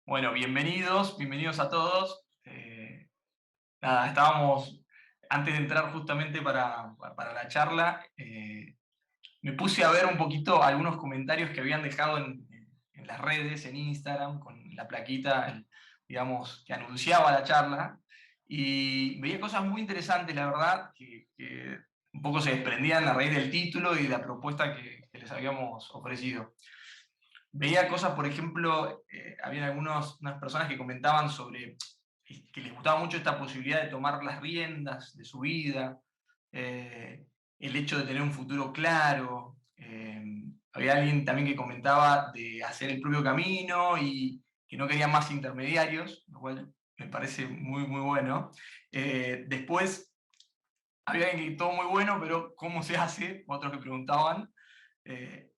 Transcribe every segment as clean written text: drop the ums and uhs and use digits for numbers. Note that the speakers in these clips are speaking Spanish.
Bueno, bienvenidos a todos. Nada, estábamos, antes de entrar justamente para la charla, me puse a ver un poquito algunos comentarios que habían dejado en las redes, en Instagram, con la plaquita, digamos, que anunciaba la charla, y veía cosas muy interesantes, la verdad, que un poco se desprendían a raíz del título y de la propuesta que les habíamos ofrecido. Veía cosas, por ejemplo, había unas personas que comentaban sobre que les gustaba mucho esta posibilidad de tomar las riendas de su vida, el hecho de tener un futuro claro. Había alguien también que comentaba de hacer el propio camino y que no quería más intermediarios, lo cual me parece muy, muy bueno. Después, había alguien que todo muy bueno, pero ¿cómo se hace? Otros que preguntaban. Eh,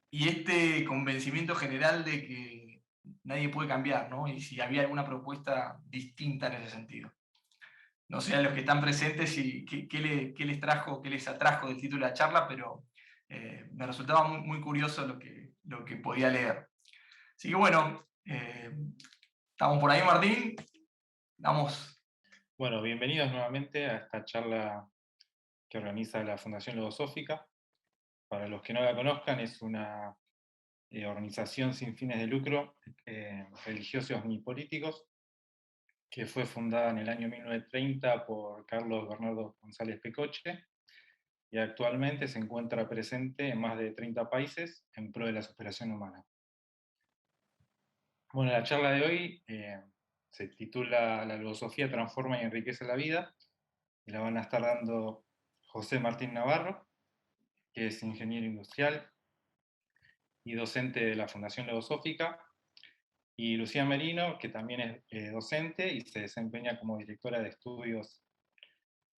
y este convencimiento general de que nadie puede cambiar, ¿no? Y si había alguna propuesta distinta en ese sentido. No sé a los que están presentes si, qué les trajo, qué les atrajo del título de la charla, pero me resultaba muy, muy curioso lo que podía leer. Así que bueno, estamos por ahí, Martín. Damos. Bueno, bienvenidos nuevamente a esta charla que organiza la Fundación Logosófica. Para los que no la conozcan, es una organización sin fines de lucro, religiosos ni políticos, que fue fundada en el año 1930 por Carlos Bernardo González Pecoche y actualmente se encuentra presente en más de 30 países en pro de la superación humana. Bueno, la charla de hoy se titula La Logosofía transforma y enriquece la vida, y la van a estar dando José Martín Navarro, que es ingeniero industrial y docente de la Fundación Logosófica, y Lucía Merino, que también es docente y se desempeña como directora de estudios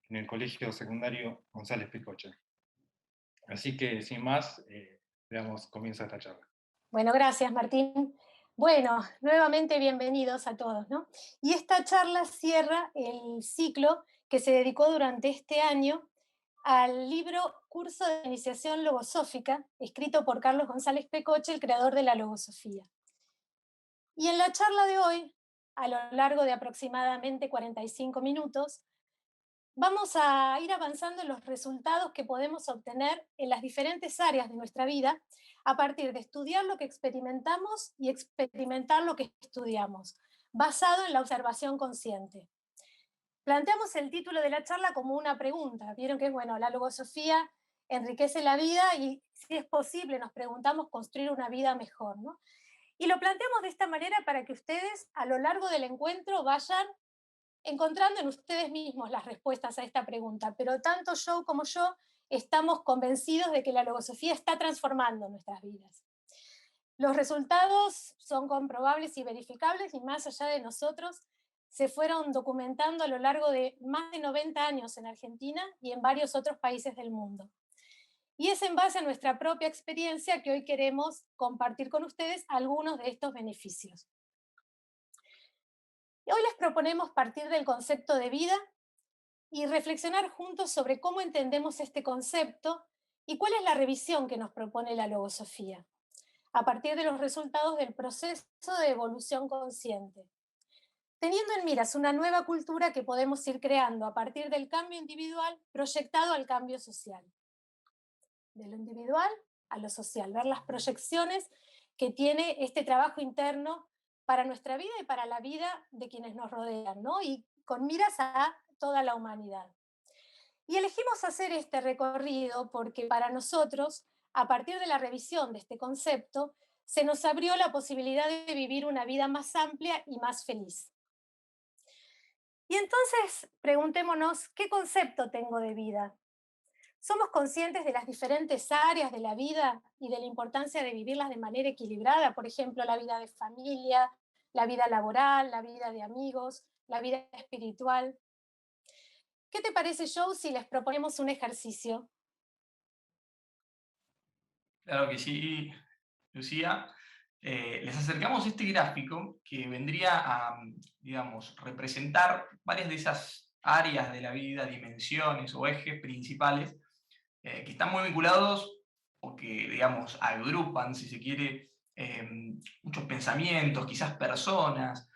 en el Colegio Secundario González Picoche. Así que, sin más, comienza esta charla. Bueno, gracias, Martín. Bueno, nuevamente bienvenidos a todos, ¿no? Y esta charla cierra el ciclo que se dedicó durante este año al libro Curso de Iniciación Logosófica, escrito por Carlos González Pecoche, el creador de la logosofía. Y en la charla de hoy, a lo largo de aproximadamente 45 minutos, vamos a ir avanzando en los resultados que podemos obtener en las diferentes áreas de nuestra vida a partir de estudiar lo que experimentamos y experimentar lo que estudiamos, basado en la observación consciente. Planteamos el título de la charla como una pregunta. Vieron que, bueno, la logosofía enriquece la vida y si es posible, nos preguntamos construir una vida mejor, ¿no? Y lo planteamos de esta manera para que ustedes a lo largo del encuentro vayan encontrando en ustedes mismos las respuestas a esta pregunta, pero tanto yo como yo estamos convencidos de que la logosofía está transformando nuestras vidas. Los resultados son comprobables y verificables y más allá de nosotros se fueron documentando a lo largo de más de 90 años en Argentina y en varios otros países del mundo. Y es en base a nuestra propia experiencia que hoy queremos compartir con ustedes algunos de estos beneficios. Y hoy les proponemos partir del concepto de vida y reflexionar juntos sobre cómo entendemos este concepto y cuál es la revisión que nos propone la logosofía, a partir de los resultados del proceso de evolución consciente, teniendo en miras una nueva cultura que podemos ir creando a partir del cambio individual proyectado al cambio social. De lo individual a lo social, ver las proyecciones que tiene este trabajo interno para nuestra vida y para la vida de quienes nos rodean, ¿no? Y con miras a toda la humanidad. Y elegimos hacer este recorrido porque para nosotros, a partir de la revisión de este concepto, se nos abrió la posibilidad de vivir una vida más amplia y más feliz. Y entonces preguntémonos, ¿qué concepto tengo de vida? ¿Somos conscientes de las diferentes áreas de la vida y de la importancia de vivirlas de manera equilibrada? Por ejemplo, la vida de familia, la vida laboral, la vida de amigos, la vida espiritual. ¿Qué te parece, Joe, si les proponemos un ejercicio? Claro que sí, Lucía. Les acercamos este gráfico que vendría a, digamos, representar varias de esas áreas de la vida, dimensiones o ejes principales que están muy vinculados o que, digamos, agrupan, si se quiere, muchos pensamientos, quizás personas,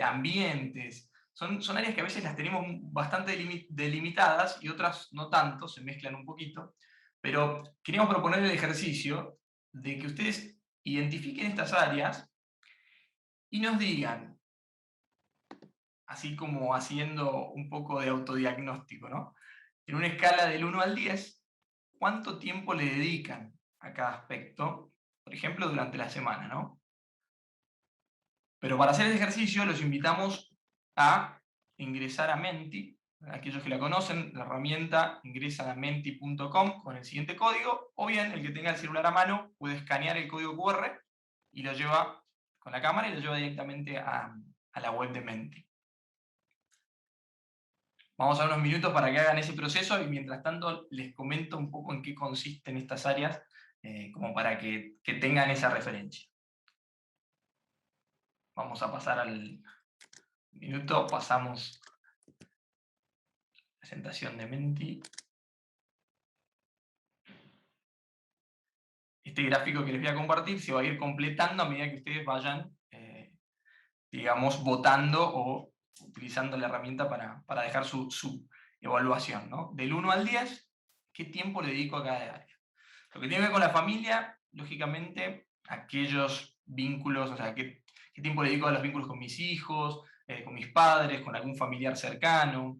ambientes. Son áreas que a veces las tenemos bastante delimitadas y otras no tanto, se mezclan un poquito, pero queríamos proponer el ejercicio de que ustedes identifiquen estas áreas y nos digan, así como haciendo un poco de autodiagnóstico, ¿no? En una escala del 1 al 10, ¿cuánto tiempo le dedican a cada aspecto? Por ejemplo, durante la semana, ¿no? Pero para hacer el ejercicio los invitamos a ingresar a Menti. Aquellos que la conocen, la herramienta, ingresan a menti.com con el siguiente código, o bien el que tenga el celular a mano puede escanear el código QR y lo lleva con la cámara y lo lleva directamente a la web de Menti. Vamos a unos minutos para que hagan ese proceso y mientras tanto les comento un poco en qué consisten estas áreas, como para que tengan esa referencia. Vamos a pasar al minuto, pasamos presentación de Menti. Este gráfico que les voy a compartir se va a ir completando a medida que ustedes vayan, digamos, votando o utilizando la herramienta para dejar su evaluación, ¿no? Del 1 al 10, ¿qué tiempo le dedico a cada área? Lo que tiene que ver con la familia, lógicamente, aquellos vínculos, o sea, qué tiempo le dedico a los vínculos con mis hijos, con mis padres, con algún familiar cercano.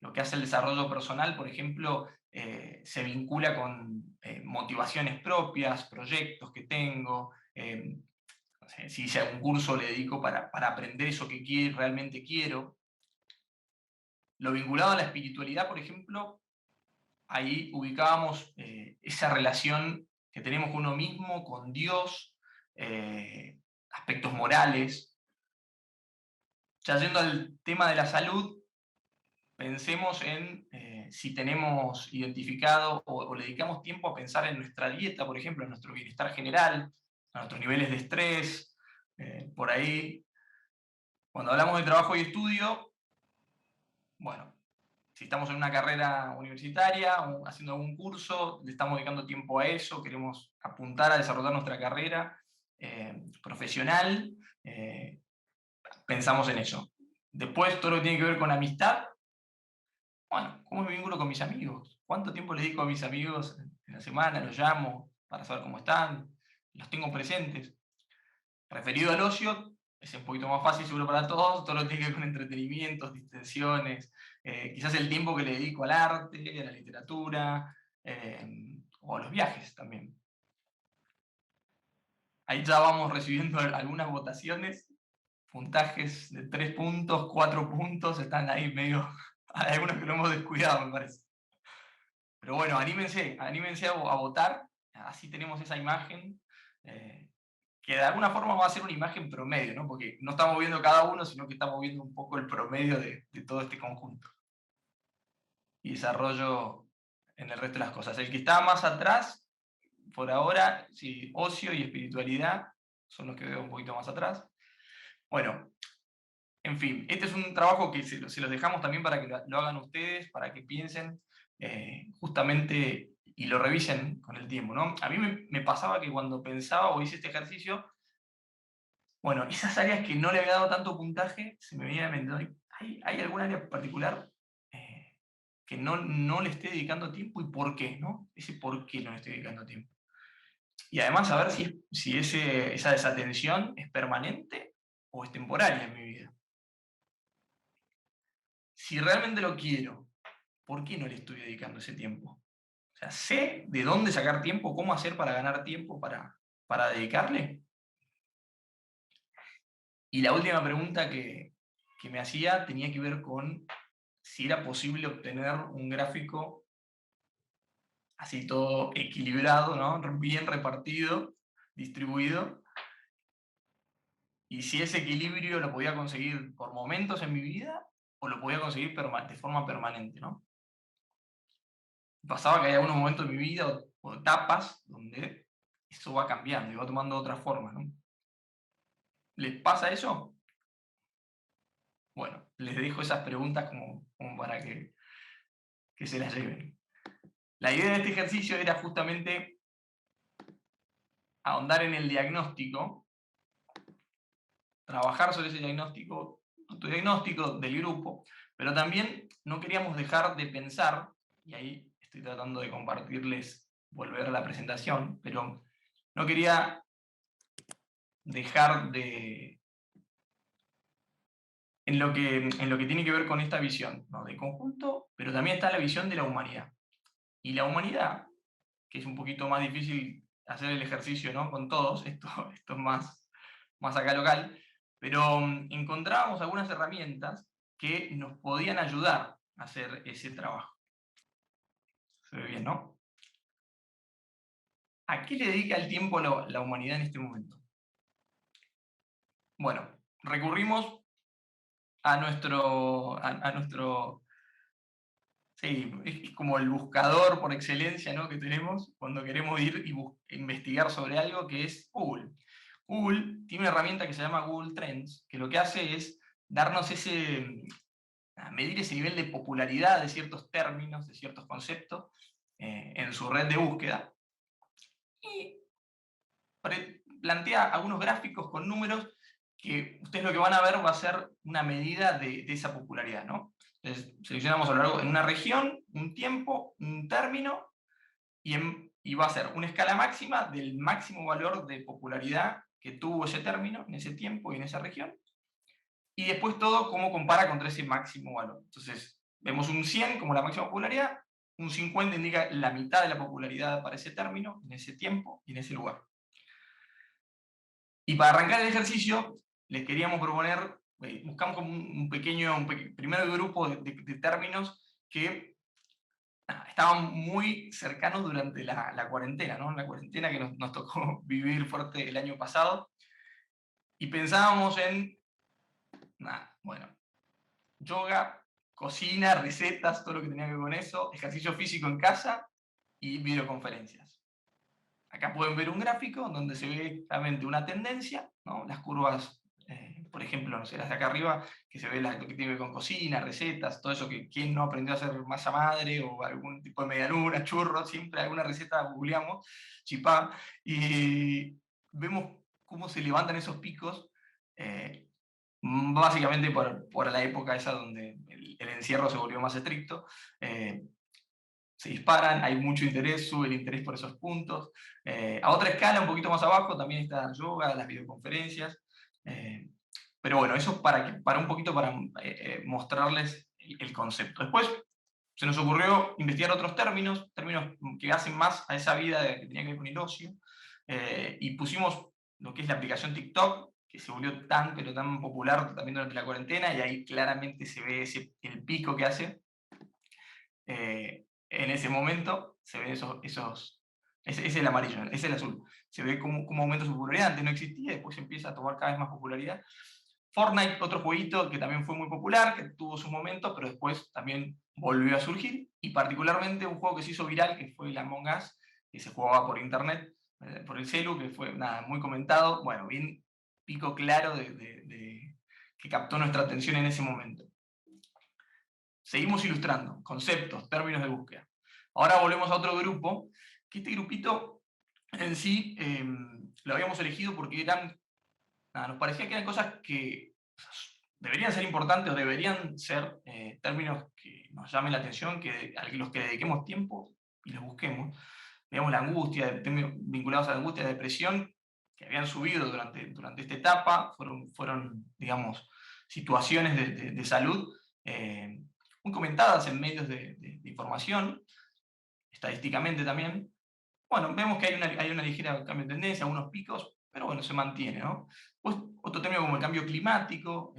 Lo que hace el desarrollo personal, por ejemplo, se vincula con motivaciones propias, proyectos que tengo. No sé, si hice algún curso, le dedico para aprender eso que realmente quiero. Lo vinculado a la espiritualidad, por ejemplo, ahí ubicábamos esa relación que tenemos con uno mismo, con Dios, aspectos morales. Ya yendo al tema de la salud, pensemos en si tenemos identificado o le dedicamos tiempo a pensar en nuestra dieta, por ejemplo, en nuestro bienestar general, a nuestros niveles de estrés, por ahí. Cuando hablamos de trabajo y estudio, bueno, si estamos en una carrera universitaria o haciendo algún curso, le estamos dedicando tiempo a eso, queremos apuntar a desarrollar nuestra carrera profesional, pensamos en eso. Después, todo lo que tiene que ver con amistad, bueno, ¿cómo me vinculo con mis amigos? ¿Cuánto tiempo le dedico a mis amigos en la semana? Los llamo para saber cómo están, los tengo presentes. Referido al ocio, es un poquito más fácil seguro para todos, todo lo que tiene que ver con entretenimientos, distensiones, quizás el tiempo que le dedico al arte, a la literatura, o a los viajes también. Ahí ya vamos recibiendo algunas votaciones, puntajes de 3 puntos, 4 puntos, están ahí medio, hay algunos que lo hemos descuidado, me parece. Pero bueno, anímense a votar, así tenemos esa imagen, que de alguna forma va a ser una imagen promedio, ¿no? Porque no estamos viendo cada uno, sino que estamos viendo un poco el promedio de todo este conjunto. Y desarrollo en el resto de las cosas. El que está más atrás, por ahora, sí, ocio y espiritualidad, son los que veo un poquito más atrás. Bueno, en fin, este es un trabajo que se los dejamos también para que lo hagan ustedes, para que piensen justamente y lo revisen con el tiempo, ¿no? A mí me pasaba que cuando pensaba o hice este ejercicio, bueno, esas áreas que no le había dado tanto puntaje, se me venía a la mente, ¿hay alguna área particular que no le esté dedicando tiempo y por qué, ¿no? Ese por qué no le estoy dedicando tiempo. Y además saber si esa desatención es permanente o es temporaria en mi vida. Si realmente lo quiero, ¿por qué no le estoy dedicando ese tiempo? O sea, ¿sé de dónde sacar tiempo, cómo hacer para ganar tiempo para dedicarle? Y la última pregunta que me hacía tenía que ver con si era posible obtener un gráfico así todo equilibrado, ¿no? Bien repartido, distribuido, y si ese equilibrio lo podía conseguir por momentos en mi vida o lo podía conseguir de forma permanente, ¿no? Pasaba que hay algunos momentos en mi vida o etapas donde eso va cambiando y va tomando otras formas, ¿no? ¿Les pasa eso? Bueno, les dejo esas preguntas como para que se las lleven. La idea de este ejercicio era justamente ahondar en el diagnóstico, trabajar sobre ese diagnóstico, autodiagnóstico del grupo, pero también no queríamos dejar de pensar, y ahí estoy tratando de compartirles, volver a la presentación, pero no quería dejar de, en lo que tiene que ver con esta visión, ¿no?, de conjunto, pero también está la visión de la humanidad. Y la humanidad, que es un poquito más difícil hacer el ejercicio, ¿no?, con todos, esto es más acá local, pero encontrábamos algunas herramientas que nos podían ayudar a hacer ese trabajo. Se ve bien, ¿no? ¿A qué le dedica el tiempo la humanidad en este momento? Bueno, recurrimos a nuestro sí, es como el buscador por excelencia, ¿no?, que tenemos cuando queremos ir y investigar sobre algo, que es Google. Google tiene una herramienta que se llama Google Trends, que lo que hace es darnos medir ese nivel de popularidad de ciertos términos, de ciertos conceptos, en su red de búsqueda. Y plantea algunos gráficos con números que ustedes lo que van a ver va a ser una medida de esa popularidad, ¿no? Entonces, seleccionamos a lo largo en una región, un tiempo, un término, y va a ser una escala máxima del máximo valor de popularidad que tuvo ese término en ese tiempo y en esa región, y después todo cómo compara contra ese máximo valor. Entonces, vemos un 100 como la máxima popularidad, un 50 indica la mitad de la popularidad para ese término, en ese tiempo y en ese lugar. Y para arrancar el ejercicio, les queríamos proponer, buscamos como un pequeño primer grupo de términos que estaban muy cercanos durante la cuarentena, ¿no? La cuarentena que nos tocó vivir fuerte el año pasado. Y pensábamos en, bueno, yoga, cocina, recetas, todo lo que tenía que ver con eso, ejercicio físico en casa y videoconferencias. Acá pueden ver un gráfico donde se ve claramente una tendencia, ¿no? Las curvas, por ejemplo, no sé, las de acá arriba, que se ve lo que tiene que ver con cocina, recetas, todo eso que quién no aprendió a hacer masa madre o algún tipo de medialuna, churros, siempre alguna receta googleamos, chipá, y vemos cómo se levantan esos picos, básicamente por la época esa donde el encierro se volvió más estricto. Se disparan, hay mucho interés, sube el interés por esos puntos. A otra escala, un poquito más abajo, también está yoga, las videoconferencias. Pero bueno, eso para un poquito para mostrarles el concepto. Después se nos ocurrió investigar otros términos que hacen más a esa vida que tenía que ver con el ocio. Y pusimos lo que es la aplicación TikTok, que se volvió tan, pero tan popular también durante la cuarentena, y ahí claramente se ve el pico que hace. En ese momento se ven ese es el amarillo, ese es el azul. Se ve cómo aumenta su popularidad, antes no existía, después empieza a tomar cada vez más popularidad. Fortnite, otro jueguito que también fue muy popular, que tuvo sus momentos, pero después también volvió a surgir, y particularmente un juego que se hizo viral, que fue el Among Us, que se jugaba por internet, por el celu, que fue muy comentado, bueno, bien pico claro que captó nuestra atención en ese momento. Seguimos ilustrando conceptos, términos de búsqueda. Ahora volvemos a otro grupo, que este grupito en sí lo habíamos elegido porque nos parecía que eran cosas que deberían ser importantes o deberían ser términos que nos llamen la atención, a los que dediquemos tiempo y los busquemos. Digamos, la angustia, términos vinculados a la angustia, la depresión, que habían subido durante esta etapa, fueron digamos, situaciones de salud muy comentadas en medios de información, estadísticamente también. Bueno, vemos que hay una ligera cambio de tendencia, algunos picos, pero bueno, se mantiene, ¿no? Pues, otro término como el cambio climático,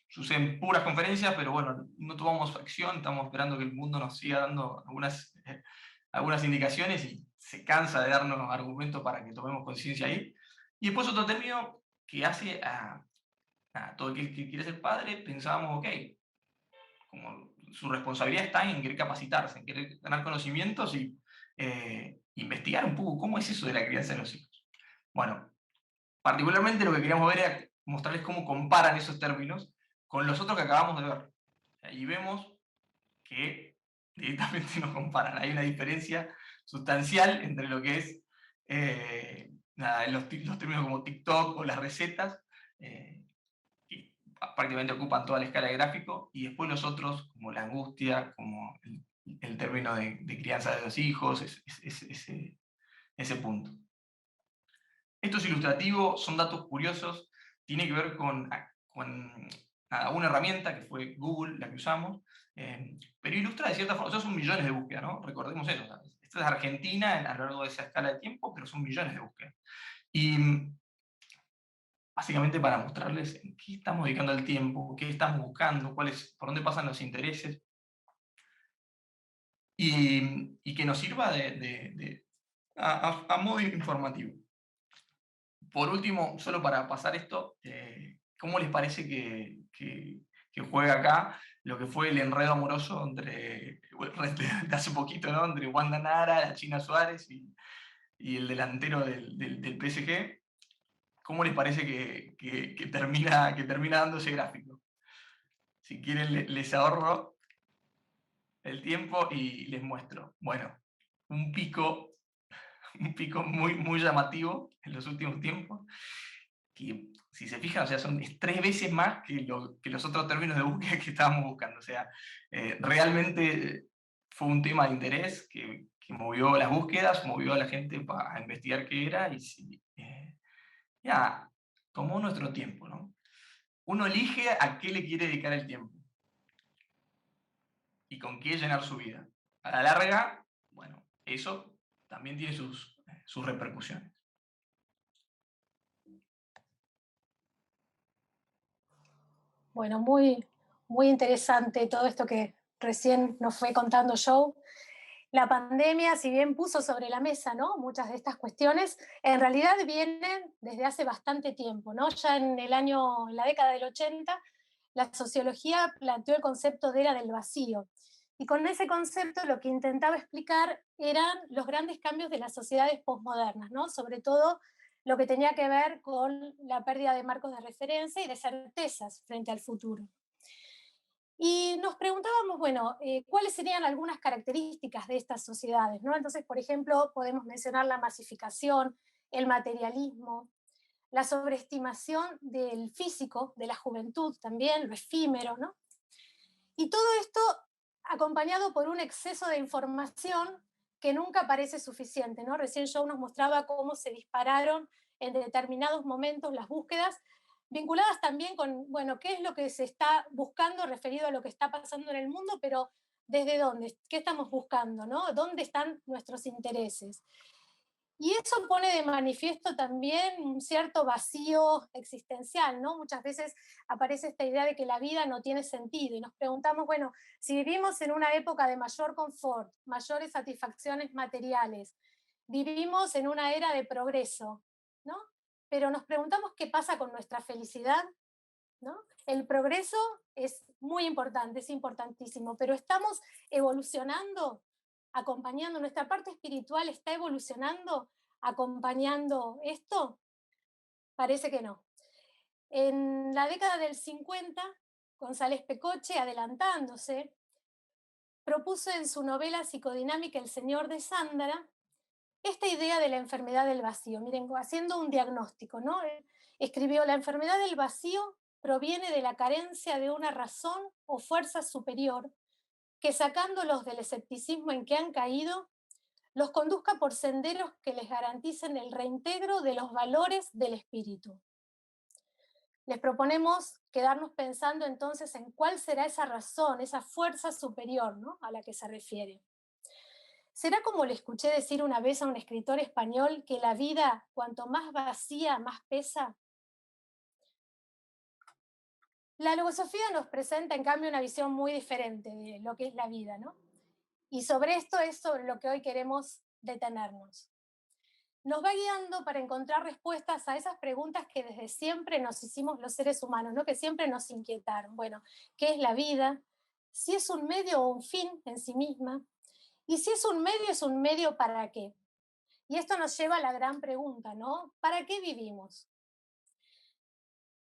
suceden puras conferencias, pero bueno, no tomamos acción, estamos esperando que el mundo nos siga dando algunas indicaciones y se cansa de darnos argumentos para que tomemos conciencia ahí. Y después otro término que hace a todo el que quiere ser padre, pensábamos, ok, como su responsabilidad está en querer capacitarse, en querer ganar conocimientos y investigar un poco cómo es eso de la crianza de los hijos. Bueno, particularmente lo que queríamos ver era mostrarles cómo comparan esos términos con los otros que acabamos de ver. Y vemos que directamente no comparan. Hay una diferencia sustancial entre lo que es los términos como TikTok o las recetas, que prácticamente ocupan toda la escala de gráfico, y después los otros, como la angustia, como el término de crianza de los hijos, ese punto. Esto es ilustrativo, son datos curiosos, tiene que ver con una herramienta que fue Google, la que usamos, pero ilustra de cierta forma, o sea, son millones de búsquedas, ¿no? Recordemos eso. O sea, esto es Argentina a lo largo de esa escala de tiempo, pero son millones de búsquedas. Y básicamente para mostrarles en qué estamos dedicando el tiempo, qué estamos buscando, por dónde pasan los intereses, y que nos sirva a modo informativo. Por último, solo para pasar esto, ¿cómo les parece que juega acá lo que fue el enredo amoroso de hace poquito, ¿no? Entre Wanda Nara, la China Suárez y el delantero del PSG? ¿Cómo les parece que termina dando ese gráfico? Si quieren, les ahorro el tiempo y les muestro. Bueno, un pico muy, muy llamativo en los últimos tiempos, que si se fijan, o sea, es 3 veces más que los otros términos de búsqueda que estábamos buscando. O sea, realmente fue un tema de interés que movió las búsquedas, movió a la gente para investigar qué era, y ya, tomó nuestro tiempo, ¿no? Uno elige a qué le quiere dedicar el tiempo y con qué llenar su vida. A la larga, bueno, eso también tiene sus repercusiones. Bueno, muy, muy interesante todo esto que recién nos fue contando Joe. La pandemia, si bien puso sobre la mesa, ¿no?, muchas de estas cuestiones, en realidad vienen desde hace bastante tiempo, ¿no? Ya en la década del 80, la sociología planteó el concepto de era del vacío. Y con ese concepto lo que intentaba explicar eran los grandes cambios de las sociedades posmodernas, ¿no? Sobre todo lo que tenía que ver con la pérdida de marcos de referencia y de certezas frente al futuro. Y nos preguntábamos, bueno, ¿cuáles serían algunas características de estas sociedades, ¿no? Entonces, por ejemplo, podemos mencionar la masificación, el materialismo, la sobreestimación del físico, de la juventud también, lo efímero, ¿no? Y todo esto acompañado por un exceso de información que nunca parece suficiente, ¿no? Recién Joe nos mostraba cómo se dispararon en determinados momentos las búsquedas, vinculadas también con, bueno, qué es lo que se está buscando referido a lo que está pasando en el mundo, pero desde dónde, qué estamos buscando, ¿no? ¿Dónde están nuestros intereses? Y eso pone de manifiesto también un cierto vacío existencial, ¿no? Muchas veces aparece esta idea de que la vida no tiene sentido y nos preguntamos, bueno, si vivimos en una época de mayor confort, mayores satisfacciones materiales, vivimos en una era de progreso, ¿no? Pero nos preguntamos qué pasa con nuestra felicidad, ¿no? El progreso es muy importante, es importantísimo, pero estamos evolucionando, acompañando, nuestra parte espiritual está evolucionando, acompañando esto. Parece que no. En la década del 50, González Pecoche, adelantándose, propuso en su novela psicodinámica El Señor de Sándara esta idea de la enfermedad del vacío. Miren, haciendo un diagnóstico, ¿no? Escribió: la enfermedad del vacío proviene de la carencia de una razón o fuerza superior que, sacándolos del escepticismo en que han caído, los conduzca por senderos que les garanticen el reintegro de los valores del espíritu. Les proponemos quedarnos pensando entonces en cuál será esa razón, esa fuerza superior, ¿no?, a la que se refiere. ¿Será como le escuché decir una vez a un escritor español, que la vida, cuanto más vacía, más pesa? La logosofía nos presenta, en cambio, una visión muy diferente de lo que es la vida, ¿no? Y sobre esto es sobre lo que hoy queremos detenernos. Nos va guiando para encontrar respuestas a esas preguntas que desde siempre nos hicimos los seres humanos, ¿no?, que siempre nos inquietaron. Bueno, ¿qué es la vida? ¿Si es un medio o un fin en sí misma? Y si es un medio ¿para qué? Y esto nos lleva a la gran pregunta, ¿no? ¿Para qué vivimos?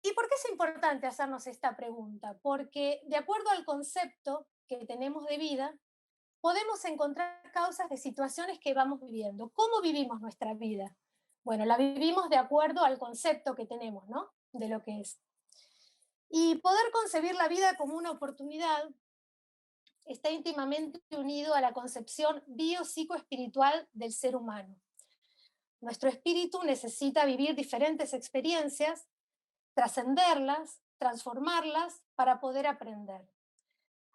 ¿Y por qué es importante hacernos esta pregunta? Porque de acuerdo al concepto que tenemos de vida, podemos encontrar causas de situaciones que vamos viviendo. ¿Cómo vivimos nuestra vida? Bueno, la vivimos de acuerdo al concepto que tenemos, ¿no? De lo que es. Y poder concebir la vida como una oportunidad está íntimamente unido a la concepción biopsicoespiritual del ser humano. Nuestro espíritu necesita vivir diferentes experiencias, trascenderlas, transformarlas para poder aprender.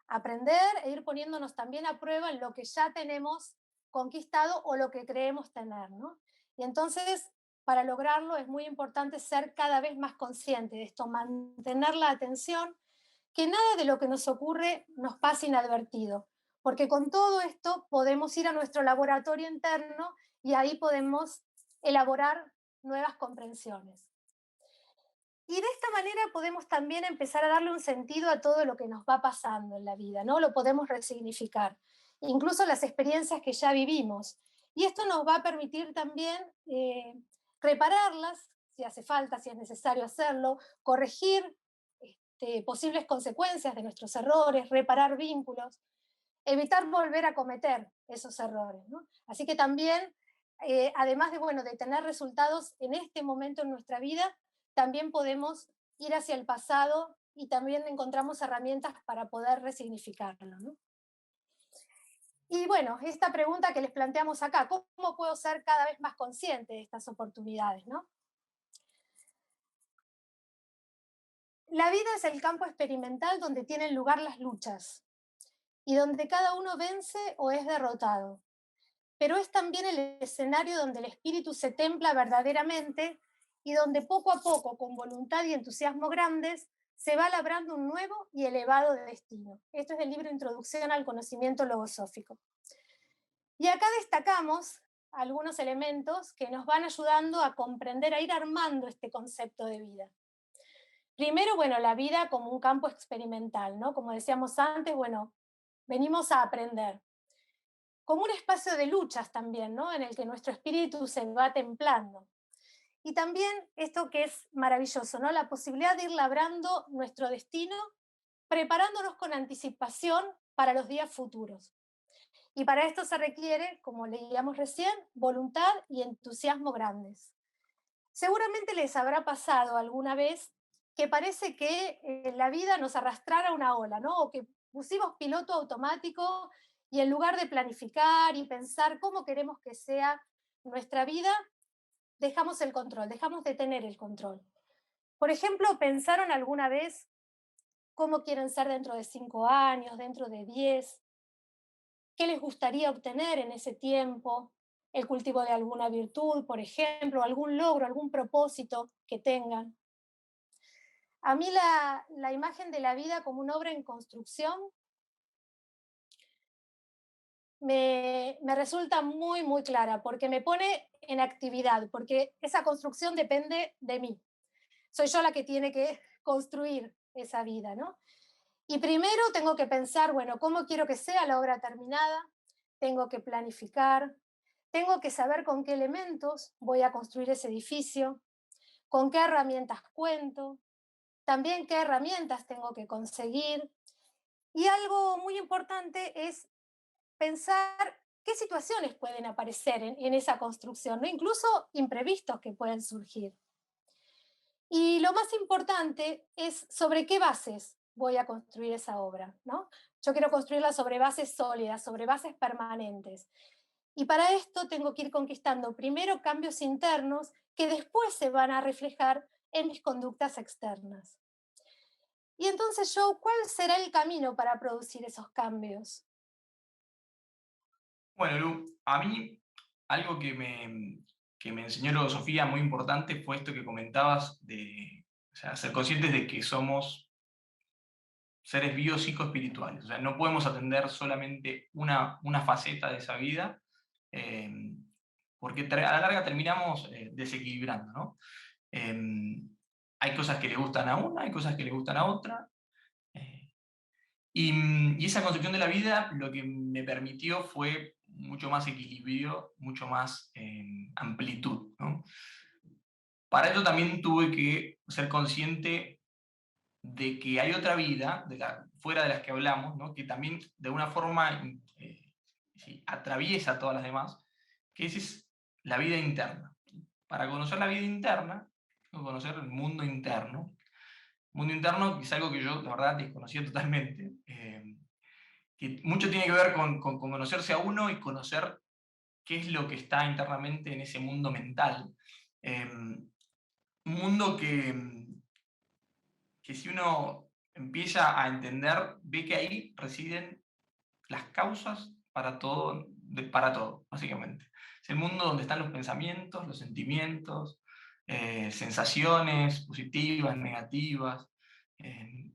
Aprender e ir poniéndonos también a prueba en lo que ya tenemos conquistado o lo que creemos tener, ¿no? Y entonces, para lograrlo es muy importante ser cada vez más consciente de esto, mantener la atención, que nada de lo que nos ocurre nos pase inadvertido, porque con todo esto podemos ir a nuestro laboratorio interno y ahí podemos elaborar nuevas comprensiones. Y de esta manera podemos también empezar a darle un sentido a todo lo que nos va pasando en la vida, ¿no? Lo podemos resignificar, incluso las experiencias que ya vivimos. Y esto nos va a permitir también repararlas, si hace falta, si es necesario hacerlo, corregir posibles consecuencias de nuestros errores, reparar vínculos, evitar volver a cometer esos errores, ¿no? Así que también, además de, bueno, de tener resultados en este momento en nuestra vida, también podemos ir hacia el pasado y también encontramos herramientas para poder resignificarlo, ¿no? Y bueno, esta pregunta que les planteamos acá, ¿cómo puedo ser cada vez más consciente de estas oportunidades, ¿no? La vida es el campo experimental donde tienen lugar las luchas y donde cada uno vence o es derrotado. Pero es también el escenario donde el espíritu se templa verdaderamente y donde poco a poco, con voluntad y entusiasmo grandes, se va labrando un nuevo y elevado destino. Esto es del libro Introducción al Conocimiento Logosófico. Y acá destacamos algunos elementos que nos van ayudando a comprender, a ir armando este concepto de vida. Primero, bueno, la vida como un campo experimental, ¿no? Como decíamos antes, bueno, venimos a aprender. Como un espacio de luchas también, ¿no? En el que nuestro espíritu se va templando. Y también esto que es maravilloso, ¿no? La posibilidad de ir labrando nuestro destino, preparándonos con anticipación para los días futuros. Y para esto se requiere, como leíamos recién, voluntad y entusiasmo grandes. Seguramente les habrá pasado alguna vez que parece que la vida nos arrastrara una ola, ¿no? O que pusimos piloto automático y en lugar de planificar y pensar cómo queremos que sea nuestra vida, dejamos el control, dejamos de tener el control. Por ejemplo, ¿pensaron alguna vez cómo quieren ser dentro de 5 años, dentro de 10? ¿Qué les gustaría obtener en ese tiempo? El cultivo de alguna virtud, por ejemplo, algún logro, algún propósito que tengan. A mí la imagen de la vida como una obra en construcción me resulta muy, muy clara, porque me pone en actividad, porque esa construcción depende de mí. Soy yo la que tiene que construir esa vida, ¿no? Y primero tengo que pensar, bueno, ¿cómo quiero que sea la obra terminada? Tengo que planificar, tengo que saber con qué elementos voy a construir ese edificio, con qué herramientas cuento, también qué herramientas tengo que conseguir. Y algo muy importante es pensar qué situaciones pueden aparecer en esa construcción, ¿no? Incluso imprevistos que pueden surgir. Y lo más importante es sobre qué bases voy a construir esa obra, ¿no? Yo quiero construirla sobre bases sólidas, sobre bases permanentes. Y para esto tengo que ir conquistando primero cambios internos que después se van a reflejar en mis conductas externas. Y entonces, Joe, ¿cuál será el camino para producir esos cambios? Bueno, Lu, a mí algo que me enseñó Sofía muy importante fue esto que comentabas de, o sea, ser conscientes de que somos seres biopsicoespirituales. O sea, no podemos atender solamente una faceta de esa vida, eh, porque a la larga terminamos desequilibrando, ¿no? Hay cosas que le gustan a una, hay cosas que le gustan a otra. eh, y esa concepción de la vida lo que me permitió fue mucho más equilibrio, mucho más amplitud, ¿no? Para ello también tuve que ser consciente de que hay otra vida, fuera de las que hablamos, ¿no? Que también de alguna forma ¿sí? Atraviesa todas las demás, que esa es la vida interna. Para conocer la vida interna, tengo que conocer el mundo interno. Mundo interno, que es algo que yo, la verdad, desconocía totalmente. Que mucho tiene que ver con conocerse a uno y conocer qué es lo que está internamente en ese mundo mental. Un mundo que si uno empieza a entender, ve que ahí residen las causas para todo, para todo, básicamente. Es el mundo donde están los pensamientos, los sentimientos, sensaciones positivas, negativas, eh,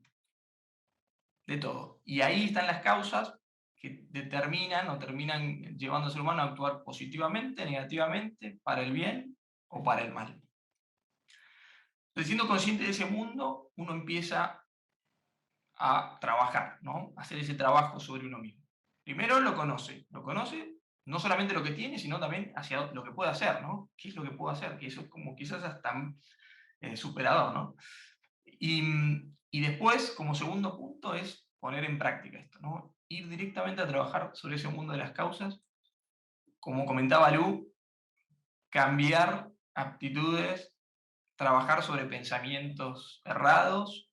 de todo. Y ahí están las causas que determinan o terminan llevando al ser humano a actuar positivamente, negativamente, para el bien o para el mal. Entonces, siendo consciente de ese mundo, uno empieza a trabajar, ¿no? A hacer ese trabajo sobre uno mismo. Primero lo conoce no solamente lo que tiene, sino también hacia lo que puede hacer, ¿no? ¿Qué es lo que puedo hacer? Que eso es como quizás hasta superador, ¿no? Y después, como segundo punto, es poner en práctica esto, ¿no? Ir directamente a trabajar sobre ese mundo de las causas. Como comentaba Lu, cambiar aptitudes, trabajar sobre pensamientos errados,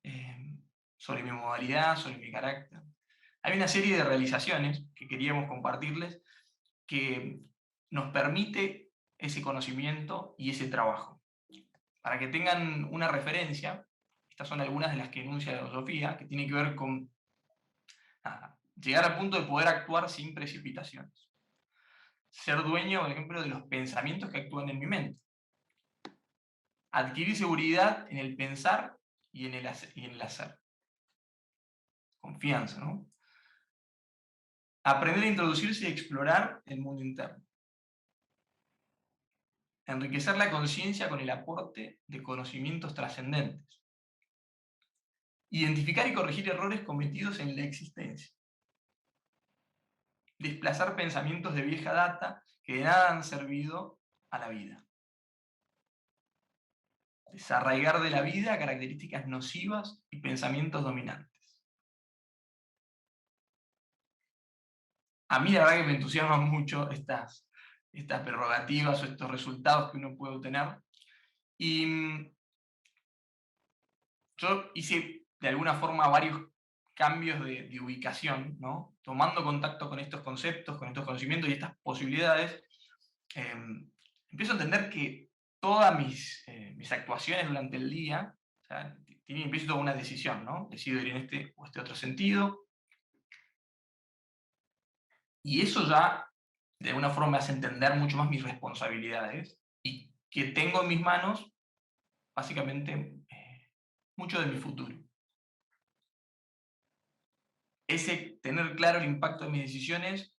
eh, sobre mi modalidad, sobre mi carácter. Hay una serie de realizaciones que queríamos compartirles que nos permite ese conocimiento y ese trabajo. Para que tengan una referencia, estas son algunas de las que enuncia la filosofía, que tiene que ver con llegar al punto de poder actuar sin precipitaciones. Ser dueño, por ejemplo, de los pensamientos que actúan en mi mente. Adquirir seguridad en el pensar y en el hacer. Confianza, ¿no? Aprender a introducirse y explorar el mundo interno. Enriquecer la conciencia con el aporte de conocimientos trascendentes. Identificar y corregir errores cometidos en la existencia. Desplazar pensamientos de vieja data que de nada han servido a la vida. Desarraigar de la vida características nocivas y pensamientos dominantes. A mí la verdad que me entusiasman mucho estas prerrogativas o estos resultados que uno puede obtener. Y yo hice de alguna forma varios cambios de ubicación, ¿no? Tomando contacto con estos conceptos, con estos conocimientos y estas posibilidades, empiezo a entender que todas mis actuaciones durante el día, o sea, empiezo a tomar una decisión, ¿no? Decido ir en este o este otro sentido, y eso ya de alguna forma me hace entender mucho más mis responsabilidades y que tengo en mis manos, básicamente, mucho de mi futuro. Ese tener claro el impacto de mis decisiones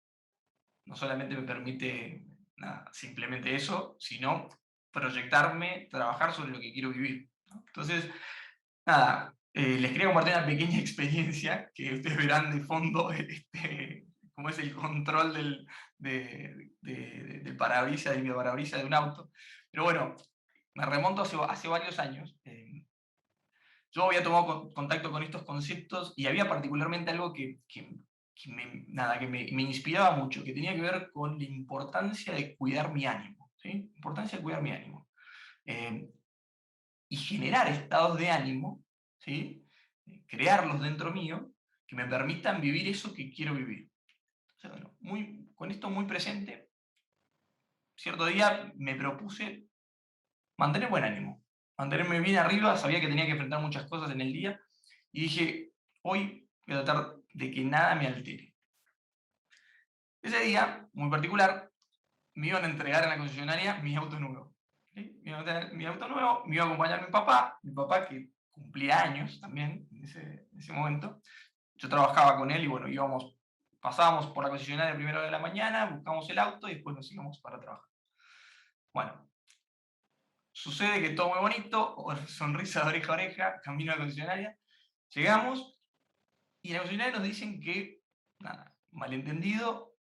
no solamente me permite simplemente eso, sino proyectarme, trabajar sobre lo que quiero vivir, ¿no? Entonces, les quería compartir una pequeña experiencia que ustedes verán de fondo, cómo es el control del parabrisas, del parabrisas de un auto. Pero bueno, me remonto hace varios años. Yo había tomado contacto con estos conceptos y había particularmente algo que me inspiraba mucho, que tenía que ver con la importancia de cuidar mi ánimo, ¿sí? Importancia de cuidar mi ánimo. Y generar estados de ánimo, ¿sí? Crearlos dentro mío, que me permitan vivir eso que quiero vivir. O sea, bueno, con esto muy presente, cierto día me propuse mantener buen ánimo, mantenerme bien arriba, sabía que tenía que enfrentar muchas cosas en el día, y dije, hoy voy a tratar de que nada me altere. Ese día, muy particular, me iban a entregar en la concesionaria mi auto nuevo. ¿Sí? Mi auto nuevo, me iba a acompañar mi papá que cumplía años también en ese momento. Yo trabajaba con él y bueno, pasábamos por la concesionaria a primera hora de la mañana, buscamos el auto y después nos íbamos para trabajar. Bueno, sucede que todo muy bonito, sonrisa de oreja a oreja, camino a la concesionaria, llegamos y en la concesionaria nos dicen que, malentendido,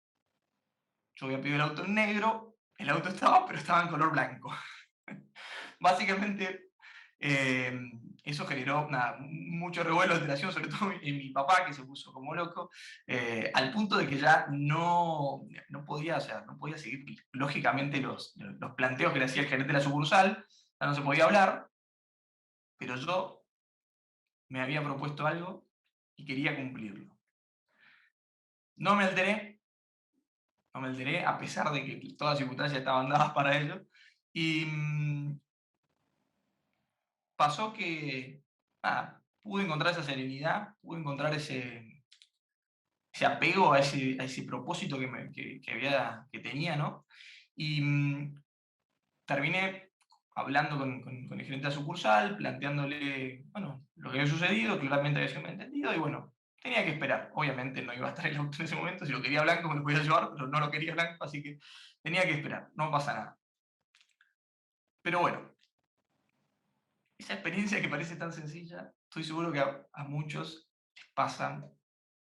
yo había pedido el auto en negro, el auto estaba, pero estaba en color blanco. Básicamente, Eso generó mucho revuelo, alteración, sobre todo en mi papá, que se puso como loco, al punto de que ya no podía, o sea, no podía seguir lógicamente los planteos que le hacía el gerente de la sucursal, ya no se podía hablar, pero yo me había propuesto algo y quería cumplirlo. No me alteré, a pesar de que todas las circunstancias estaban dadas para ello, y pasó que pude encontrar esa serenidad, pude encontrar ese apego a ese propósito que tenía, ¿no? Y terminé hablando con el gerente de la sucursal, planteándole, bueno, lo que había sucedido, claramente había sido malentendido, y bueno, tenía que esperar. Obviamente no iba a estar el auto en ese momento, si lo quería blanco me lo podía llevar, pero no lo quería blanco, así que tenía que esperar, no pasa nada. Pero bueno, esa experiencia que parece tan sencilla, estoy seguro que a muchos les pasan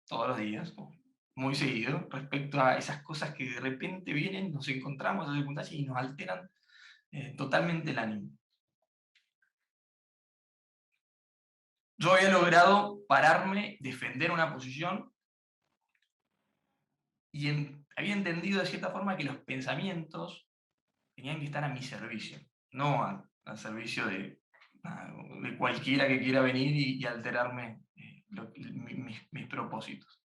todos los días, o muy seguido, respecto a esas cosas que de repente vienen, nos encontramos en circunstancias y nos alteran totalmente el ánimo. Yo había logrado pararme, defender una posición y había entendido de cierta forma que los pensamientos tenían que estar a mi servicio, no al servicio de cualquiera que quiera venir y alterarme mis propósitos.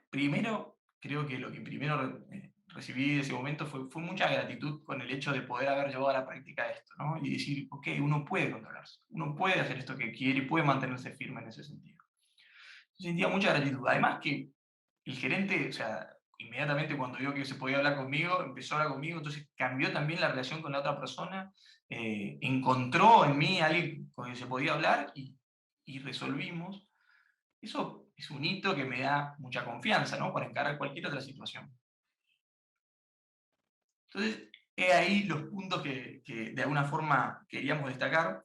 Primero, creo que lo que primero recibí de ese momento fue mucha gratitud con el hecho de poder haber llevado a la práctica esto, ¿no? Y decir, ok, uno puede controlarse, uno puede hacer esto que quiere y puede mantenerse firme en ese sentido. Sentía mucha gratitud. Además que el gerente, o sea, inmediatamente cuando vio que se podía hablar conmigo, empezó a hablar conmigo, entonces cambió también la relación con la otra persona, encontró en mí a alguien con quien se podía hablar y resolvimos. Eso es un hito que me da mucha confianza, ¿no? Para encarar cualquier otra situación. Entonces, he ahí los puntos que de alguna forma queríamos destacar,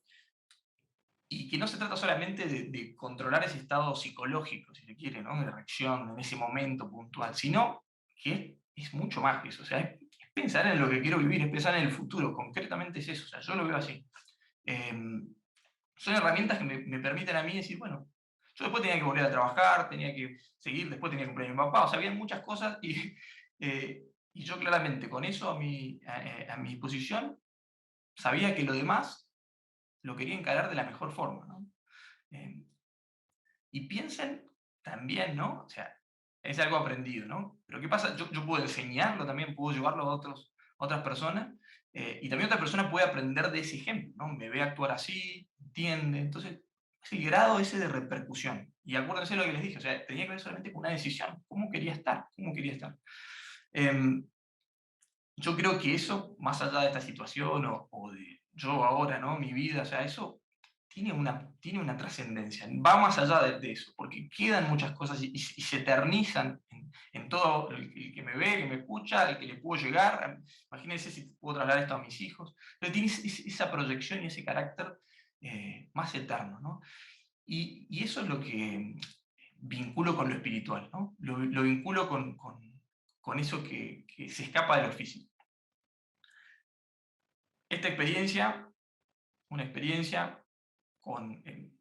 y que no se trata solamente de controlar ese estado psicológico, si se quiere, ¿no? De reacción en ese momento puntual, sino que es mucho más que eso. O sea, es pensar en lo que quiero vivir, es pensar en el futuro. Concretamente es eso. O sea, yo lo veo así. Son herramientas que me permiten a mí decir, bueno, yo después tenía que volver a trabajar, tenía que seguir, después tenía que cumplir a mi papá. O sea, había muchas cosas y yo claramente con eso a mi disposición sabía que lo demás lo quería encarar de la mejor forma, ¿no? Y piensen también, ¿no? O sea, es algo aprendido, ¿no? Pero ¿qué pasa? Yo puedo enseñarlo también, puedo llevarlo a otras personas, y también otra persona puede aprender de ese ejemplo, ¿no? Me ve actuar así, entiende, entonces, ese grado ese de repercusión. Y acuérdense lo que les dije, o sea, tenía que ver solamente con una decisión, cómo quería estar, cómo quería estar. Yo creo que eso, más allá de esta situación o de yo ahora, ¿no? Mi vida, o sea, eso tiene una trascendencia, va más allá de eso, porque quedan muchas cosas y se eternizan en todo el que me ve, que me escucha, el que le puedo llegar. Imagínense si puedo trasladar esto a mis hijos. Pero tiene esa proyección y ese carácter más eterno, ¿no? Y eso es lo que vinculo con lo espiritual, ¿no? Lo vinculo con eso que se escapa de lo físico. Esta experiencia, una experiencia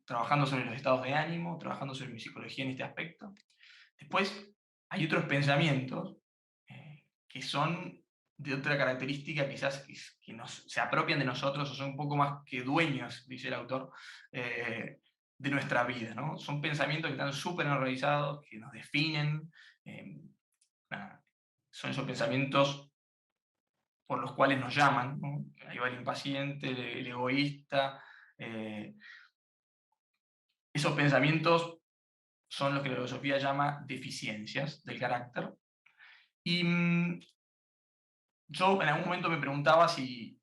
trabajando sobre los estados de ánimo, trabajando sobre mi psicología en este aspecto. Después hay otros pensamientos que son de otra característica, quizás que se apropian de nosotros o son un poco más que dueños, dice el autor, de nuestra vida, ¿no? Son pensamientos que están súper enraizados, que nos definen. Son esos pensamientos por los cuales nos llaman, ¿no? Ahí va el impaciente, el egoísta. Esos pensamientos son los que la filosofía llama deficiencias del carácter. Y yo en algún momento me preguntaba si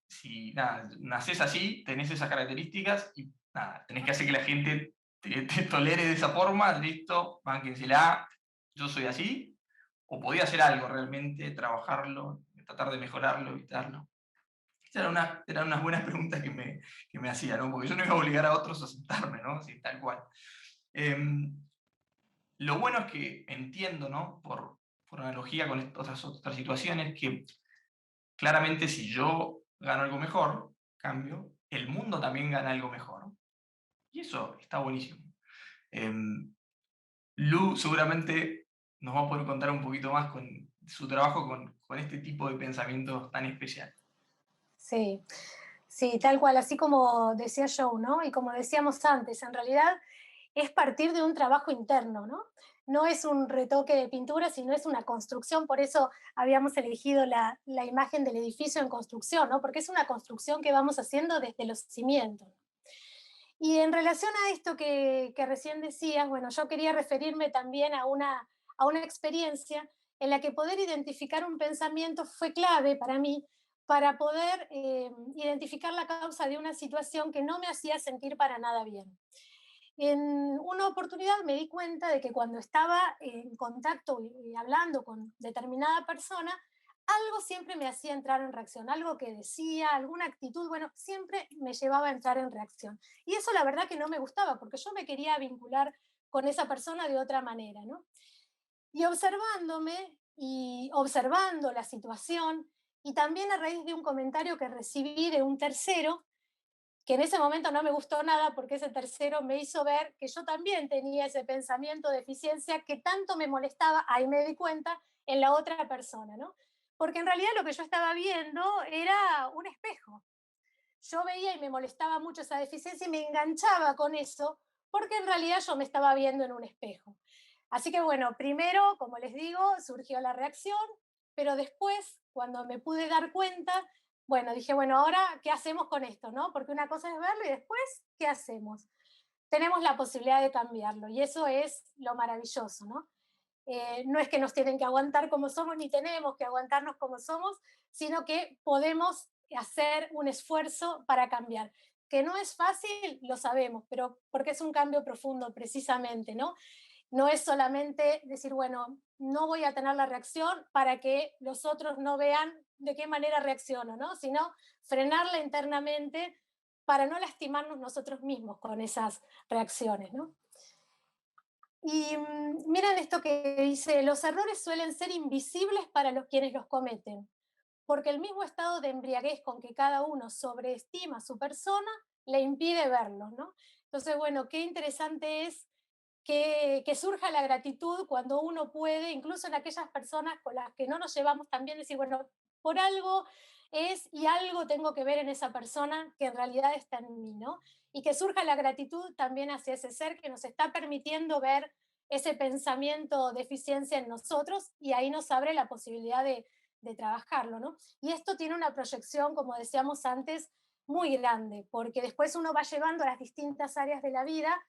nacés así, tenés esas características y tenés que hacer que la gente te tolere de esa forma, listo, bánquensela, yo soy así, o podía hacer algo realmente, trabajarlo, tratar de mejorarlo, evitarlo. Esas eran unas buenas preguntas que me hacía, ¿no? Porque yo no iba a obligar a otros a aceptarme, ¿no? Así, tal cual. Lo bueno es que entiendo, ¿no? Por analogía con otras situaciones, que claramente si yo gano algo mejor, cambio, el mundo también gana algo mejor. Y eso está buenísimo. Lu seguramente nos va a poder contar un poquito más con su trabajo con este tipo de pensamientos tan especiales. Sí, sí, tal cual, así como decía Joe, ¿no? Y como decíamos antes, en realidad es partir de un trabajo interno, ¿no? No es un retoque de pintura, sino es una construcción, por eso habíamos elegido la imagen del edificio en construcción, ¿no? Porque es una construcción que vamos haciendo desde los cimientos. Y en relación a esto que recién decías, bueno, yo quería referirme también a una experiencia en la que poder identificar un pensamiento fue clave para mí, para poder identificar la causa de una situación que no me hacía sentir para nada bien. En una oportunidad me di cuenta de que cuando estaba en contacto y hablando con determinada persona, algo siempre me hacía entrar en reacción, algo que decía, alguna actitud, bueno, siempre me llevaba a entrar en reacción. Y eso la verdad que no me gustaba, porque yo me quería vincular con esa persona de otra manera, ¿no? Y observándome y observando la situación, y también a raíz de un comentario que recibí de un tercero, que en ese momento no me gustó nada porque ese tercero me hizo ver que yo también tenía ese pensamiento de eficiencia que tanto me molestaba, ahí me di cuenta, en la otra persona, ¿no? Porque en realidad lo que yo estaba viendo era un espejo. Yo veía y me molestaba mucho esa deficiencia y me enganchaba con eso porque en realidad yo me estaba viendo en un espejo. Así que bueno, primero, como les digo, surgió la reacción, pero después, cuando me pude dar cuenta, bueno, dije, bueno, ahora, ¿qué hacemos con esto? ¿No? Porque una cosa es verlo y después, ¿qué hacemos? Tenemos la posibilidad de cambiarlo y eso es lo maravilloso, ¿no? No es que nos tienen que aguantar como somos, ni tenemos que aguantarnos como somos, sino que podemos hacer un esfuerzo para cambiar. Que no es fácil, lo sabemos, pero porque es un cambio profundo precisamente, ¿no? No es solamente decir, bueno, no voy a tener la reacción para que los otros no vean de qué manera reacciono, ¿no? Sino frenarla internamente para no lastimarnos nosotros mismos con esas reacciones, ¿no? Y miren esto que dice, los errores suelen ser invisibles para los quienes los cometen, porque el mismo estado de embriaguez con que cada uno sobreestima a su persona le impide verlos, ¿no? Entonces, bueno, qué interesante es que surja la gratitud cuando uno puede, incluso en aquellas personas con las que no nos llevamos tan bien, decir, bueno, por algo es y algo tengo que ver en esa persona que en realidad está en mí, ¿no? Y que surja la gratitud también hacia ese ser que nos está permitiendo ver ese pensamiento de eficiencia en nosotros y ahí nos abre la posibilidad de trabajarlo, ¿no? Y esto tiene una proyección, como decíamos antes, muy grande, porque después uno va llevando a las distintas áreas de la vida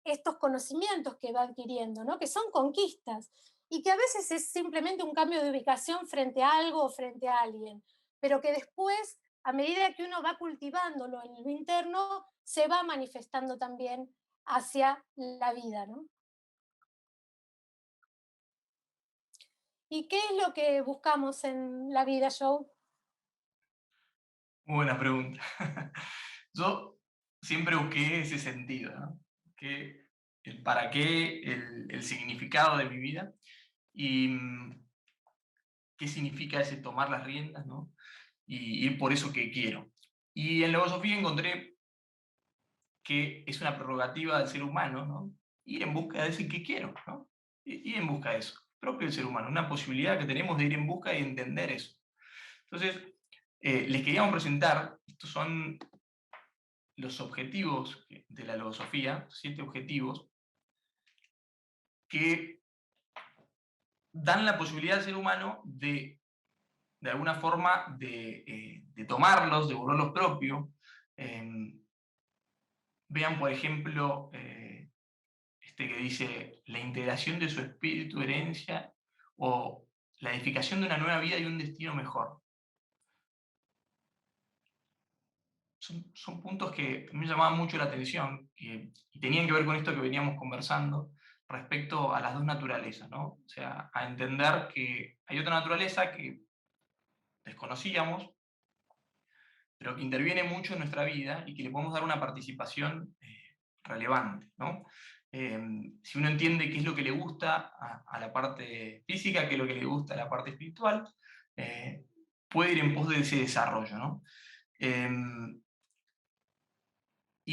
estos conocimientos que va adquiriendo, ¿no? Que son conquistas y que a veces es simplemente un cambio de ubicación frente a algo o frente a alguien, pero que después, a medida que uno va cultivándolo en lo interno, se va manifestando también hacia la vida, ¿no? ¿Y qué es lo que buscamos en la vida, Joe? Muy buena pregunta. Yo siempre busqué ese sentido, ¿no? El para qué, el significado de mi vida y qué significa ese tomar las riendas, ¿no? Y ir por eso que quiero. Y en la filosofía encontré que es una prerrogativa del ser humano, ¿no? Ir en busca de ese que quiero, ¿no? Ir en busca de eso, propio del ser humano, una posibilidad que tenemos de ir en busca y entender eso. Entonces, les queríamos presentar, estos son los objetivos de la logosofía, 7 objetivos, que dan la posibilidad al ser humano de alguna forma, de tomarlos, de volverlos propios. Vean, por ejemplo, este que dice la integración de su espíritu, herencia, o la edificación de una nueva vida y un destino mejor. Son puntos que me llamaban mucho la atención y tenían que ver con esto que veníamos conversando respecto a las dos naturalezas, ¿no? O sea, a entender que hay otra naturaleza que desconocíamos, pero que interviene mucho en nuestra vida y que le podemos dar una participación relevante, ¿no? Si uno entiende qué es lo que le gusta a la parte física, qué es lo que le gusta a la parte espiritual, puede ir en pos de ese desarrollo, ¿no? Y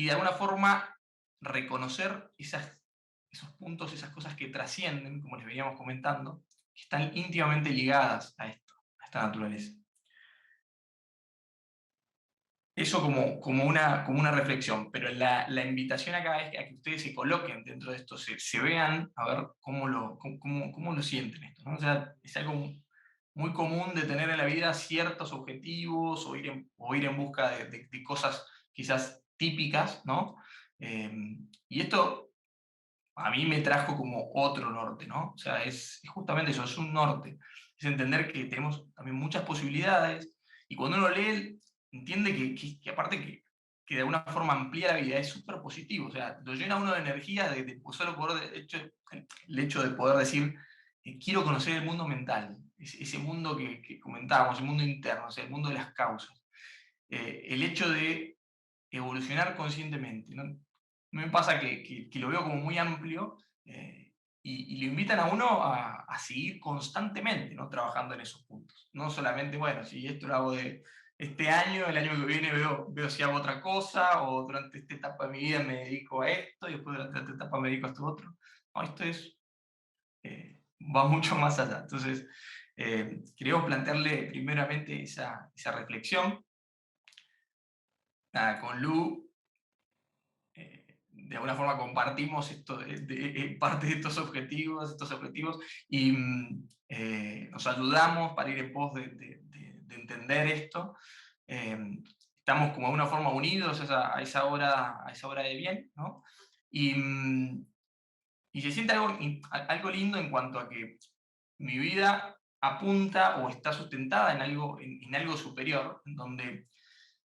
de alguna forma reconocer esos puntos, esas cosas que trascienden, como les veníamos comentando, que están íntimamente ligadas a esto, a esta naturaleza. Eso como una reflexión, pero la invitación acá es a que ustedes se coloquen dentro de esto, se vean a ver cómo lo sienten esto, ¿no? O sea, es algo muy común de tener en la vida ciertos objetivos o ir en busca de cosas quizás típicas, ¿no? Y esto a mí me trajo como otro norte, ¿no? O sea, es justamente eso, es un norte. Es entender que tenemos también muchas posibilidades y cuando uno lee, entiende que aparte que de alguna forma amplía la vida, es súper positivo. O sea, lo llena uno de energía de solo poder, el hecho de poder decir, quiero conocer el mundo mental, ese mundo que comentábamos, el mundo interno, o sea, el mundo de las causas. El hecho de evolucionar conscientemente, ¿no? Me pasa que lo veo como muy amplio y lo invitan a uno a seguir constantemente, ¿no? Trabajando en esos puntos. No solamente, bueno, si esto lo hago de este año, el año que viene veo si hago otra cosa, o durante esta etapa de mi vida me dedico a esto, y después durante esta etapa me dedico a esto otro. No, esto va mucho más allá. Entonces, queremos plantearle primeramente esa reflexión. Nada, con Lu de alguna forma compartimos parte de estos objetivos y nos ayudamos para ir en pos de entender esto. Estamos como de una forma unidos a esa hora de bien, ¿no? Y se siente algo lindo en cuanto a que mi vida apunta o está sustentada en algo superior, en donde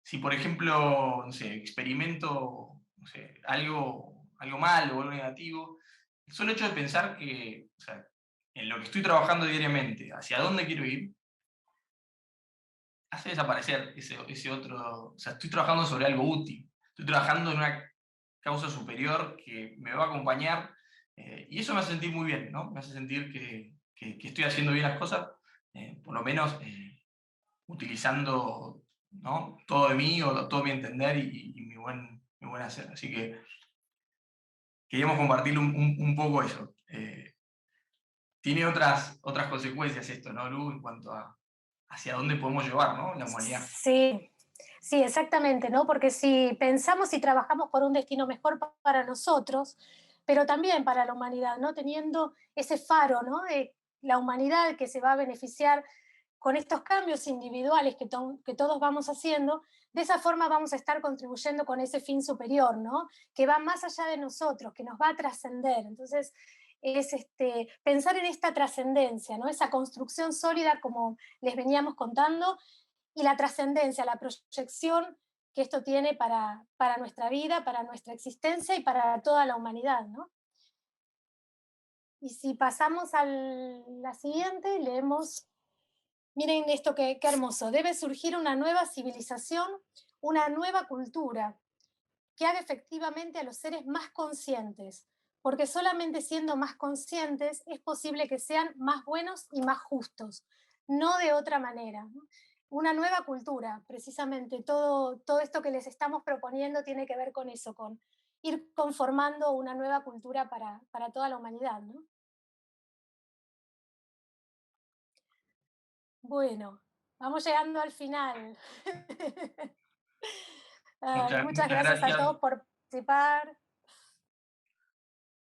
si por ejemplo, no sé, experimento no sé, algo malo o algo negativo, el solo hecho de pensar que, o sea, en lo que estoy trabajando diariamente, hacia dónde quiero ir, hace desaparecer ese otro, o sea, estoy trabajando sobre algo útil, estoy trabajando en una causa superior que me va a acompañar, y eso me hace sentir muy bien, ¿no? Me hace sentir que estoy haciendo bien las cosas, por lo menos utilizando, ¿no? Todo de mí o todo mi entender y mi buen hacer. Así que queríamos compartir un poco eso. Tiene otras consecuencias esto, ¿no, Lu? En cuanto a hacia dónde podemos llevar, ¿no? La humanidad. Sí, sí, exactamente, ¿no? Porque si pensamos y trabajamos por un destino mejor para nosotros, pero también para la humanidad, ¿no? Teniendo ese faro, ¿no? De la humanidad que se va a beneficiar con estos cambios individuales que todos vamos haciendo, de esa forma vamos a estar contribuyendo con ese fin superior, ¿no? Que va más allá de nosotros, que nos va a trascender. Entonces, es pensar en esta trascendencia, ¿no? Esa construcción sólida, como les veníamos contando, y la trascendencia, la proyección que esto tiene para nuestra vida, para nuestra existencia y para toda la humanidad, ¿no? Y si pasamos a la siguiente, leemos. Miren esto, qué hermoso. Debe surgir una nueva civilización, una nueva cultura que haga efectivamente a los seres más conscientes, porque solamente siendo más conscientes es posible que sean más buenos y más justos, no de otra manera, ¿no? Una nueva cultura, precisamente todo esto que les estamos proponiendo tiene que ver con eso, con ir conformando una nueva cultura para toda la humanidad, ¿no? Bueno, vamos llegando al final. Ay, muchas Muchas gracias a gracias. todos por participar.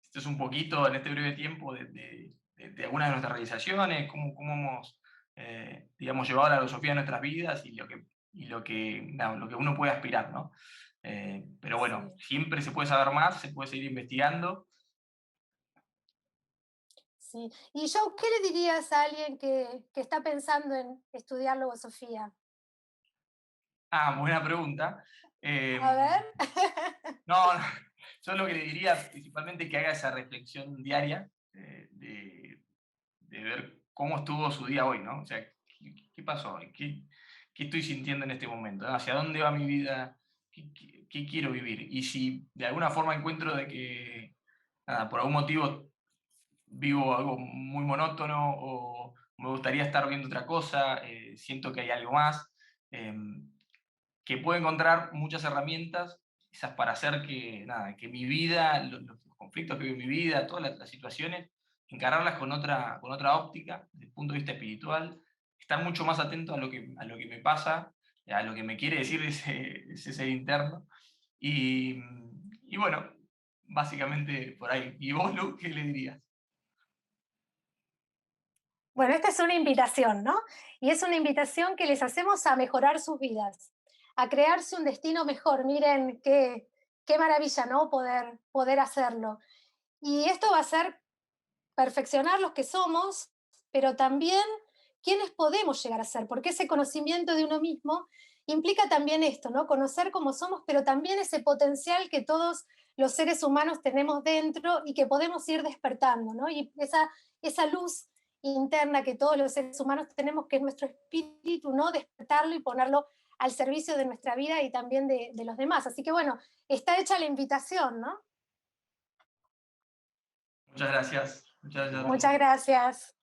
Esto es un poquito, en este breve tiempo, de algunas de nuestras realizaciones, cómo hemos, digamos, llevado la filosofía a nuestras vidas lo que uno puede aspirar, ¿no? Pero bueno, Sí, siempre se puede saber más, se puede seguir investigando. sí. Y Joe, ¿qué le dirías a alguien que está pensando en estudiar logosofía? Buena pregunta. Eh, A ver. no, no, yo lo que le diría principalmente es que haga esa reflexión diaria de ver cómo estuvo su día hoy, ¿no? O sea, ¿qué pasó hoy? ¿Qué estoy sintiendo en este momento? ¿Hacia dónde va mi vida? ¿Qué quiero vivir? Y si de alguna forma encuentro de que, nada, por algún motivo vivo algo muy monótono o me gustaría estar viendo otra cosa, siento que hay algo más, eh, que puedo encontrar muchas herramientas quizás para hacer que mi vida, los conflictos que vivo en mi vida, todas las situaciones, encararlas con otra óptica, desde el punto de vista espiritual, estar mucho más atento a lo que me pasa, a lo que me quiere decir ese ser interno. Y bueno, básicamente por ahí. ¿Y vos, Lu, qué le dirías? Bueno, esta es una invitación, ¿no? Y es una invitación que les hacemos a mejorar sus vidas, a crearse un destino mejor. Miren qué maravilla, ¿no? Poder hacerlo. Y esto va a ser perfeccionar los que somos, pero también quiénes podemos llegar a ser, porque ese conocimiento de uno mismo implica también esto, ¿no? Conocer cómo somos, pero también ese potencial que todos los seres humanos tenemos dentro y que podemos ir despertando, ¿no? Y esa luz interna que todos los seres humanos tenemos, que es nuestro espíritu, ¿no? Despertarlo y ponerlo al servicio de nuestra vida y también de los demás. Así que bueno, está hecha la invitación, ¿no? Muchas gracias. Muchas gracias a Muchas todos. gracias.